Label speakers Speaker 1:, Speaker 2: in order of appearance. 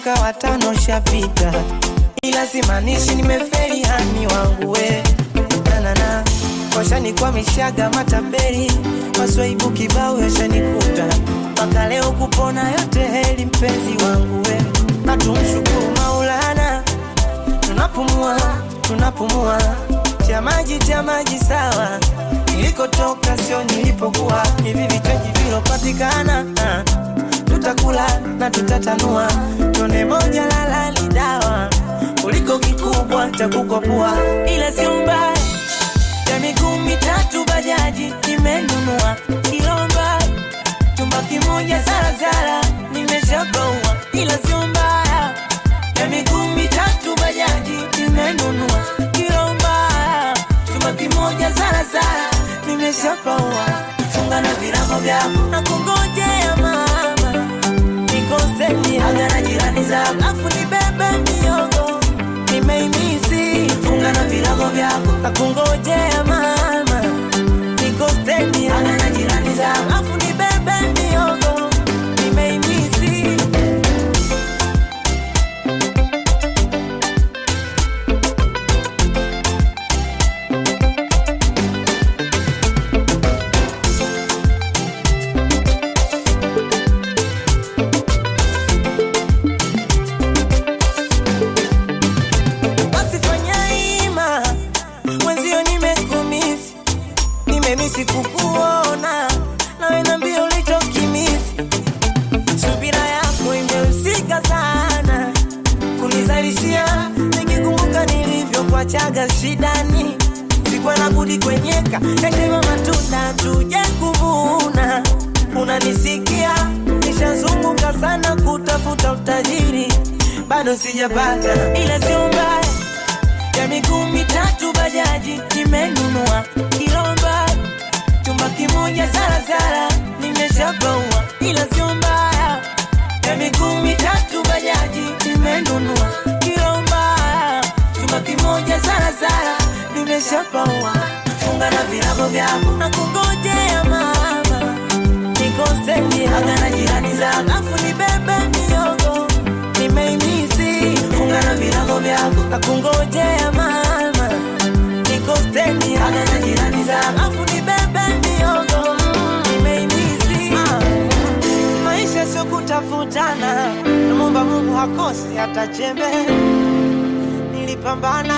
Speaker 1: mwaka wa 5 shapita, ila simanishi nimefeli hani wangu we. Na washani kwa mishaga matapeli, maswaibu kibao yashanikuta, mpaka leo kupona yote heli mpenzi wangu we. Na tumshukuru Maulana, tunapumua, cha maji sawa, nilikotoka sio nilipokuwa, hivi vichaji vilopatikana, tutakula na tutatanua, tone moja lala ni dawa, kuliko kikubwa cha kukopua, ila sio mbaya, ya miguu mitatu bajaji nimenunua, kilomba chumba kimoja zara nimeshabaua, ila sio mbaya, ya miguu mitatu bajaji nimenunua, kilomba chumba kimoja zara nimeshabaua. Funga na virago vyako na kungojea mama, nikoseni haga na jirani zako, afu nibebe miogo nimeimisi. Funga na virago vyako na kungojea mama, nikoseni haga na jirani zako, afu nibebe miogo nimeimisi. Nimemisi kukuona, nawe nambia ulichokimisi. Subira yako imehusika sana kunizalishia, nikikumbuka nilivyo kwa chaga shidani, sikuwa na budi kwenyeka, yakema matunda tuje kuvuna. Unanisikia, nishazunguka sana kutafuta utajiri, bado sijapata, ila sio mbaya, ya miguu mitatu bajaji nimenunua, kilomba chumba kimoja zara nimeshabaua, ila sio mbaya, ya miguu mitatu bajaji nimenunua, kilomba chumba kimoja zara nimeshabaua. Funga na virago vyako na kungojea mama, nikoseni haga na jirani zako, afu nibebe miogo nimeimisi. Funga na virago vyako na kungojea mama, nikoseni haga na jirani zako, afu nibebe miogo nimeimisi. Maisha sio kutafutana, naomba Mungu hakosi hata chembe, nilipambana